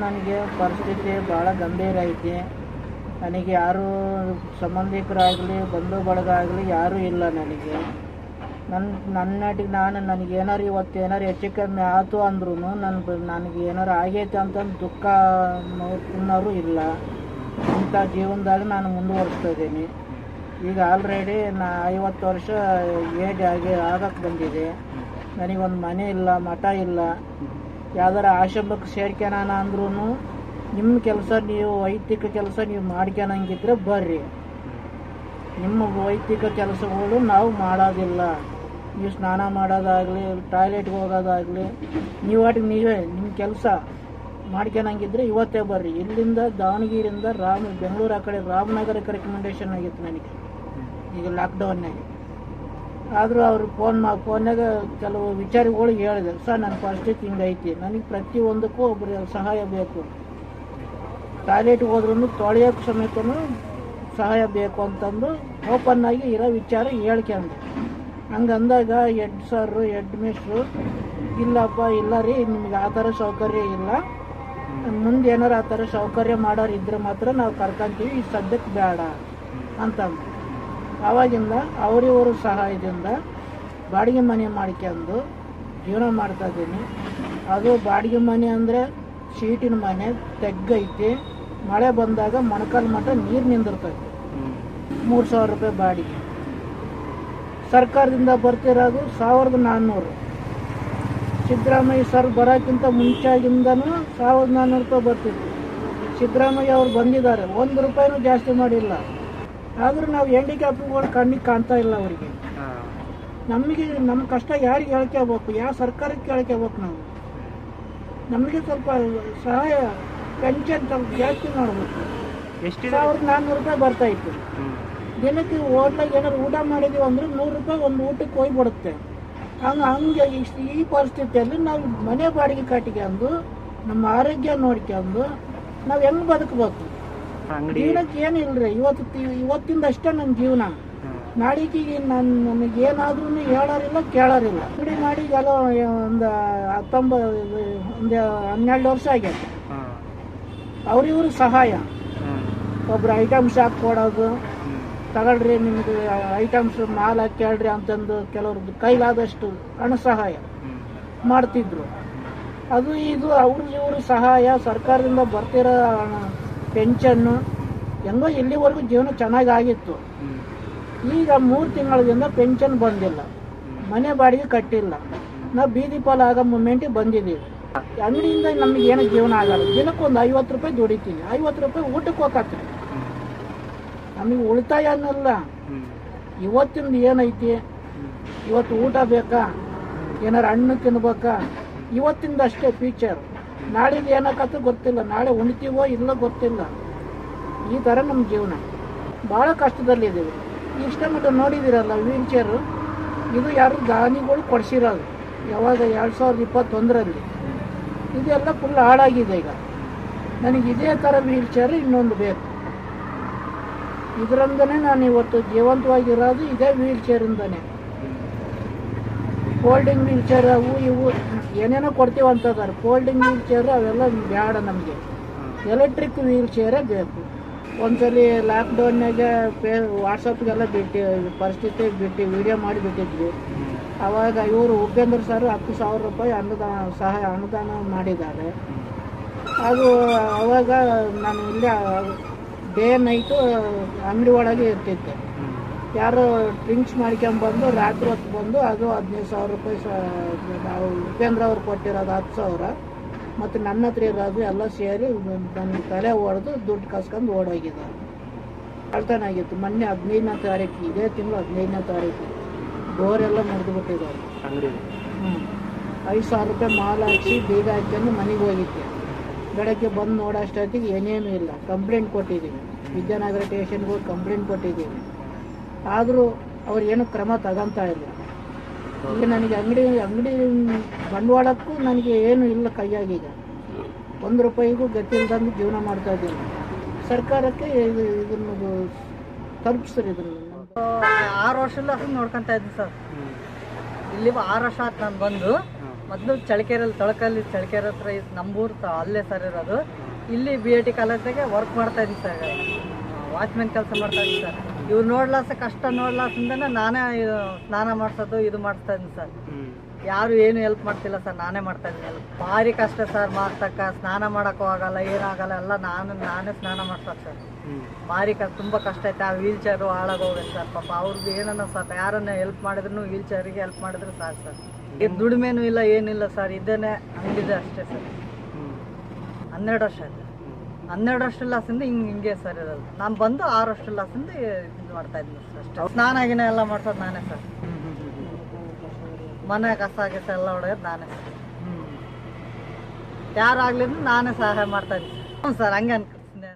ನನಗೆ ಪರಿಸ್ಥಿತಿ ಭಾಳ ಗಂಭೀರ ಐತಿ. ನನಗೆ ಯಾರೂ ಸಂಬಂಧಿಕರಾಗಲಿ ಬಂಧು ಬಳಗ ಆಗಲಿ ಯಾರೂ ಇಲ್ಲ ನನಗೆ. ನನ್ನಟಿಗೆ ನನಗೆ ಏನಾರು ಇವತ್ತು ಏನಾರು ಹೆಚ್ಚು ಕಮ್ಮಿ ಆಯ್ತು ಅಂದ್ರೂ ನನಗೆ ಏನಾರು ಆಗೈತೆ ಅಂತಂದು ದುಃಖ ತಿನ್ನೋರು ಇಲ್ಲ. ಇಂಥ ಜೀವನದಾಗ ನಾನು ಮುಂದುವರಿಸ್ತಾ ಇದ್ದೀನಿ. ಈಗ ಆಲ್ರೆಡಿ 50 ವರ್ಷ ಏಜ್ ಆಗಕ್ಕೆ ಬಂದಿದೆ. ನನಗೊಂದು ಮನೆ ಇಲ್ಲ, ಮಠ ಇಲ್ಲ. ಯಾವ್ದಾರ ಆಶ್ರಮಕ್ಕೆ ಸೇರ್ಕೊಳೋಣ ಅಂದ್ರೂ ನಿಮ್ಮ ಕೆಲಸ ನೀವು ವೈಯಕ್ತಿಕ ಕೆಲಸ ನೀವು ಮಾಡ್ಕೊಳಂಗಿದ್ರೆ ಬರ್ರಿ, ನಿಮ್ಮ ವೈಯಕ್ತಿಕ ಕೆಲಸಗಳು ನಾವು ಮಾಡೋದಿಲ್ಲ. ನೀವು ಸ್ನಾನ ಮಾಡೋದಾಗಲಿ, ಟಾಯ್ಲೆಟ್ಗೆ ಹೋಗೋದಾಗಲಿ, ನೀವೇ ನಿಮ್ಮ ಕೆಲಸ ಮಾಡ್ಕೊಳಂಗಿದ್ರೆ ಇವತ್ತೇ ಬರ್ರಿ. ಇಲ್ಲಿಂದ ದಾವಣಗೆರೆಯಿಂದ ಬೆಂಗಳೂರು ಆ ಕಡೆ ರಾಮನಗರಕ್ಕೆ ರೆಕಮೆಂಡೇಶನ್ ಆಗಿತ್ತು ನನಗೆ ಈಗ ಲಾಕ್ಡೌನ್ನಾಗೆ. ಆದರೂ ಅವ್ರು ಫೋನ್ನಾಗ ಕೆಲವು ವಿಚಾರಗಳು ಹೇಳಿದೆ, ಸರ್ ನನ್ನ ಪರಿಸ್ಥಿತಿ ಹಿಂಗೈತಿ, ನನಗೆ ಪ್ರತಿಯೊಂದಕ್ಕೂ ಒಬ್ಬರು ಸಹಾಯ ಬೇಕು, ಟಾಯ್ಲೆಟ್ಗೆ ಹೋದ್ರೂ ತೊಳೆಯೋಕ್ಕೆ ಸಮೇತನೂ ಸಹಾಯ ಬೇಕು ಅಂತಂದು ಓಪನ್ ಆಗಿ ಇರೋ ವಿಚಾರ ಹೇಳ್ಕೊಂಡೆ. ಹಂಗಂದಾಗ ಹೆಡ್ ಮಿಸ್ಟ್ರು ಇಲ್ಲಪ್ಪ ಇಲ್ಲ ರೀ, ನಿಮ್ಗೆ ಆ ಥರ ಸೌಕರ್ಯ ಇಲ್ಲ, ಮುಂದೆ ಏನಾರು ಆ ಥರ ಸೌಕರ್ಯ ಮಾಡೋರು ಇದ್ರೆ ಮಾತ್ರ ನಾವು ಕರ್ಕೊಂತೀವಿ, ಈ ಸದ್ಯಕ್ಕೆ ಬೇಡ ಅಂತಂದು. ಆವಾಗಿಂದ ಅವರಿವರು ಸಹಾಯದಿಂದ ಬಾಡಿಗೆ ಮನೆ ಮಾಡ್ಕೊಂಡು ಜೀವನ ಮಾಡ್ತಾಯಿದ್ದೀನಿ. ಅದು ಬಾಡಿಗೆ ಮನೆ ಅಂದರೆ ಶೀಟಿನ ಮನೆ, ತೆಗ್ಗೈತಿ. ಮಳೆ ಬಂದಾಗ ಮೊಣಕಾಲು ಮಟ್ಟ ನೀರು ನಿಂದಿರ್ತೈತಿ. 3,000 ರೂಪಾಯಿ ಬಾಡಿಗೆ. ಸರ್ಕಾರದಿಂದ ಬರ್ತಿರೋದು 1,400. ಸಿದ್ದರಾಮಯ್ಯ ಸರ್ ಬರೋಕ್ಕಿಂತ ಮುಂಚಾಗಿಂದನೂ 1,400 ರೂಪಾಯಿ ಬರ್ತಿತ್ತು. ಸಿದ್ದರಾಮಯ್ಯ ಅವ್ರು ಬಂದಿದ್ದಾರೆ, 1 ರೂಪಾಯಿನೂ ಜಾಸ್ತಿ ಮಾಡಿಲ್ಲ. ಆದರೂ ನಾವು ಹ್ಯಾಂಡಿಕ್ಯಾಪ್ಗಳು ಕಣ್ಣಿಗೆ ಕಾಣ್ತಾ ಇಲ್ಲ ಅವರಿಗೆ. ನಮಗೆ ನಮ್ಮ ಕಷ್ಟ ಯಾರಿಗೆ ಹೇಳ್ಕೋಬೇಕು, ಯಾವ ಸರ್ಕಾರಕ್ಕೆ ಹೇಳ್ಕೋಬೇಕು? ನಮಗೆ ಸ್ವಲ್ಪ ಸಹಾಯ ಪೆನ್ಷನ್ ಸ್ವಲ್ಪ ಜಾಸ್ತಿ ಮಾಡಬೇಕು. 1,400 ರೂಪಾಯಿ ಬರ್ತಾಯಿತ್ತು. ದಿನಕ್ಕೆ ಹೋಟ್ಲಾಗ ಏನಾದ್ರು ಊಟ ಮಾಡಿದೀವಿ ಅಂದ್ರೆ 100 ರೂಪಾಯಿ ಒಂದು ಊಟಕ್ಕೆ ಹೋಗ್ಬಿಡುತ್ತೆ. ಹಂಗೆ ಈ ಪರಿಸ್ಥಿತಿಯಲ್ಲಿ ನಾವು ಮನೆ ಬಾಡಿಗೆ ಕಟ್ಕೊಂಡು ನಮ್ಮ ಆರೋಗ್ಯ ನೋಡ್ಕೊಂಡು ನಾವು ಹೆಂಗೆ ಬದುಕಬೇಕು? ಜೀವನಕ್ಕೆ ಏನಿಲ್ಲರಿ. ಇವತ್ತಿಂದ ಅಷ್ಟೇ ನನ್ನ ಜೀವನ. ನಾಳೆಗೆ ನನಗೇನಾದ್ರೂ ಹೇಳೋರಿಲ್ಲ, ಕೇಳೋರಿಲ್ಲ. ಅಂಗಡಿ ಮಾಡಿ ಎಲ್ಲ ಒಂದು 12 ವರ್ಷ ಆಗೈತೆ. ಅವ್ರಿವ್ರು ಸಹಾಯ, ಒಬ್ರು ಐಟಮ್ ಶಾಪ್ ಕೊಡೋದು, ತಗೊಳ್ರಿ ನಿಮ್ಗೆ ಐಟಮ್ಸ್ ಮಾಲ್ ಹಾಕಿ ಕೇಳ್ರಿ ಅಂತಂದು ಕೆಲವ್ರದ್ದು ಕೈಲಾದಷ್ಟು ಹಣ ಸಹಾಯ ಮಾಡ್ತಿದ್ರು. ಅದು ಇದು ಇವರು ಸಹಾಯ, ಸರ್ಕಾರದಿಂದ ಬರ್ತಿರೋ ಪೆನ್ಷನ್ನು ಹೆಂಗೋ ಇಲ್ಲಿವರೆಗೂ ಜೀವನ ಚೆನ್ನಾಗಿ ಆಗಿತ್ತು. ಈಗ 3 ತಿಂಗಳಿಂದ ಪೆನ್ಷನ್ ಬಂದಿಲ್ಲ, ಮನೆ ಬಾಡಿಗೆ ಕಟ್ಟಿಲ್ಲ, ನಾವು ಬೀದಿ ಪಾಲು ಆಗೋ ಮೂಮೆಂಟಿಗೆ ಬಂದಿದ್ದೀವಿ. ಅಂಗಡಿಯಿಂದ ನಮಗೆ ಏನು ಜೀವನ ಆಗಲ್ಲ. ದಿನಕ್ಕೊಂದು 50 ರೂಪಾಯಿ ದುಡಿತೀನಿ, 50 ರೂಪಾಯಿ ಊಟಕ್ಕೆ ಹೋಗತ್ತೀನಿ. ನಮಗೆ ಉಳಿತಾಯ ಅನ್ನಲ್ಲ. ಇವತ್ತಿಂದ ಏನೈತಿ, ಇವತ್ತು ಊಟ ಬೇಕಾ, ಏನಾರು ಹಣ್ಣು ತಿನ್ಬೇಕಾ, ಇವತ್ತಿಂದ ಅಷ್ಟೇ ಫ್ಯೂಚರ್. ನಾಳೆಗೆ ಏನಾಗತ್ತೋ ಗೊತ್ತಿಲ್ಲ, ನಾಳೆ ಉಣ್ತೀವೋ ಇಲ್ಲ ಗೊತ್ತಿಲ್ಲ. ಈ ಥರ ನಮ್ಮ ಜೀವನ ಭಾಳ ಕಷ್ಟದಲ್ಲಿದ್ದೀವಿ. ಇಷ್ಟ ಮಟ್ಟ ನೋಡಿದ್ದೀರಲ್ಲ ವೀಲ್ ಚೇರು, ಇದು ಯಾರು ದಾನಿಗಳು ಕೊಡಿಸಿರೋದು ಯಾವಾಗ 2021ರಲ್ಲಿ. ಇದೆಲ್ಲ ಫುಲ್ ಹಾಳಾಗಿದೆ. ಈಗ ನನಗೆ ಇದೇ ಥರ ವೀಲ್ ಚೇರು ಇನ್ನೊಂದು ಬೇಕು. ಇದರಿಂದನೇ ನಾನು ಇವತ್ತು ಜೀವಂತವಾಗಿರೋದು ಇದೇ ವೀಲ್ ಚೇರಿಂದನೇ. ಫೋಲ್ಡಿಂಗ್ ವೀಲ್ ಚೇರ್ ಅವು ಇವು ಏನೇನೋ ಕೊಡ್ತೀವಿ ಅಂತದಾರೆ. ಫೋಲ್ಡಿಂಗ್ ವೀಲ್ ಚೇರು ಅವೆಲ್ಲ ಬೇಡ ನಮಗೆ, ಎಲೆಕ್ಟ್ರಿಕ್ ವೀಲ್ ಚೇರೇ ಬೇಕು. ಒಂದ್ಸಲಿ ಲಾಕ್ಡೌನ್ನಾಗೆ ವಾಟ್ಸಪ್ಗೆಲ್ಲ ಪರಿಸ್ಥಿತಿ ವಿಡಿಯೋ ಮಾಡಿ ಬಿಟ್ಟಿದ್ವಿ. ಆವಾಗ ಇವರು ಉಪೇಂದ್ರ ಸರ್ 10,000 ರೂಪಾಯಿ ಅನುದಾನ ಮಾಡಿದ್ದಾರೆ. ಅದು ಅವಾಗ ನಾನು ಇಲ್ಲೇ ಡೇ ನೈಟು ಅಂಗಡಿ ಒಳಗೆ ಇರ್ತಿದ್ದೆ. ಯಾರು ಡ್ರಿಂಕ್ಸ್ ಮಾಡ್ಕೊಂಬಂದು ರಾತ್ರಿ ಹೊತ್ತು ಬಂದು ಅದು 15,000 ರೂಪಾಯಿ ನಾವು ಉಪೇಂದ್ರ ಅವ್ರು ಕೊಟ್ಟಿರೋದು 10,000 ಮತ್ತು ನನ್ನ ಹತ್ರ ಇರೋದು ಎಲ್ಲ ಸೇರಿ ನನಗೆ ತಲೆ ಹೊಡೆದು ದುಡ್ಡು ಕಸ್ಕೊಂಡು ಓಡೋಗಿದ್ದಾರೆ. ಕಳ್ತನ ಆಗಿತ್ತು. ಮೊನ್ನೆ 15ನೇ ತಾರೀಕು, ಇದೇ ತಿಂಗಳು 15ನೇ ತಾರೀಕು ಡೋರೆಲ್ಲ ಮುರಿದು ಬಿಟ್ಟಿದ್ದಾರೆ. 5,000 ರೂಪಾಯಿ ಮಾಲ್ ಹಾಕಿ ಬೀಗ ಹಾಕ್ಕೊಂಡು ಮನೆಗೆ ಹೋಗಿದ್ದೆ. ಬೆಳಗ್ಗೆ ಬಂದು ನೋಡೋಷ್ಟೊತ್ತಿಗೆ ಏನೇನೂ ಇಲ್ಲ. ಕಂಪ್ಲೇಂಟ್ ಕೊಟ್ಟಿದ್ದೀವಿ, ವಿದ್ಯಾನಗರ ಸ್ಟೇಷನ್ಗೆ ಹೋಗಿ ಕಂಪ್ಲೇಂಟ್ ಕೊಟ್ಟಿದ್ದೀವಿ. ಆದರೂ ಅವ್ರು ಏನು ಕ್ರಮ ತಗೊತಾ ಇಲ್ಲ. ಈಗ ನನಗೆ ಅಂಗಡಿ ಬಂಡವಾಳಕ್ಕೂ ನನಗೆ ಏನು ಇಲ್ಲ ಕೈಯಾಗೀಗ. 1 ರೂಪಾಯಿಗೂ ಗತಿ ಇಲ್ದಂಗೆ ಜೀವನ ಮಾಡ್ತಾ ಇದ್ದೀನಿ. ಸರ್ಕಾರಕ್ಕೆ ಇದನ್ನು ತಲುಪಿಸ್ರಿ. ಇದನ್ನು 6 ವರ್ಷದಿಂದ ನೋಡ್ಕೊತಾ ಇದ್ದೀನಿ ಸರ್. ಇಲ್ಲಿ 6 ವರ್ಷ ಆಯ್ತು ನಾನು ಬಂದು. ಮೊದಲು ಚಳ್ಳಕೆರೆಯಲ್ಲಿ ತೊಳಕಲ್ಲಿ ಚಳ್ಳಕೆರೆ ಹತ್ರ ನಮ್ಮೂರು ಅಲ್ಲೇ ಸರ್ ಇರೋದು. ಇಲ್ಲಿ BIT ಕಾಲೇಜಾಗೆ ವರ್ಕ್ ಮಾಡ್ತಾ ಇದ್ದೀನಿ ಸರ್, ವಾಚ್ಮೆನ್ ಕೆಲಸ ಮಾಡ್ತಾ ಇದ್ದೀನಿ ಸರ್. ಇವ್ರು ನೋಡ್ಲಾಸ ಕಷ್ಟ ನೋಡ್ಲಾಸಿಂದನೇ ನಾನೇ ಸ್ನಾನ ಮಾಡಿಸೋದು ಇದು ಮಾಡಿಸ್ತಾ ಇದ್ದೀನಿ ಸರ್. ಯಾರು ಏನು ಹೆಲ್ಪ್ ಮಾಡ್ತಿಲ್ಲ ಸರ್, ನಾನೇ ಮಾಡ್ತಾ ಇದ್ದೀನಿ ಹೆಲ್ಪ್. ಭಾರಿ ಕಷ್ಟ ಸರ್, ಮಾಡ್ತಕ್ಕ ಸ್ನಾನ ಮಾಡೋಕ್ಕೂ ಆಗಲ್ಲ, ಏನಾಗಲ್ಲ, ಎಲ್ಲ ನಾನೇ ಸ್ನಾನ ಮಾಡ್ಸೋದು ಸರ್. ಭಾರಿ ತುಂಬ ಕಷ್ಟ ಐತೆ. ಆ ವೀಲ್ ಚೇರು ಹಾಳಾಗೋಗುತ್ತೆ ಸರ್. ಪಾಪ ಅವ್ರಿಗೆ ಏನನ್ನ ಸರ್, ಯಾರನ್ನ ಹೆಲ್ಪ್ ಮಾಡಿದ್ರು ವೀಲ್ ಚೇರಿಗೆ ಹೆಲ್ಪ್ ಮಾಡಿದ್ರು ಸಾಕು ಸರ್. ಇದು ದುಡಿಮೆನೂ ಇಲ್ಲ ಏನಿಲ್ಲ ಸರ್, ಇದೇನೆ ಹಂಗಿದೆ ಅಷ್ಟೇ ಸರ್. 12 ವರ್ಷ ಆಯ್ತು. 12 ವರ್ಷ ಲಾಸಿಂದ ಹಿಂಗೆ ಸರ್ ಇರೋದು. ನಾನು ಬಂದು 6 ವರ್ಷ ಲಾಸಿಂದ ಇದು ಮಾಡ್ತಾ ಇದ್ದೀನಿ ಸರ್ ಅಷ್ಟೇ. ಸ್ನಾನ ಗಿನ ಎಲ್ಲ ಮಾಡ್ಸೋದು ನಾನೇ ಸರ್. ಮನೆ ಕಸ ಗಿಸ ಎಲ್ಲ ಹೊಡೆಯೋದು ನಾನೇ ಸರ್. ಯಾರಾಗ್ಲಿದ್ರು ನಾನೇ ಸಹಾಯ ಮಾಡ್ತಾ ಇದ್ದೀನಿ ಸರ್. ಹ್ಞೂ ಸರ್, ಹಂಗೆ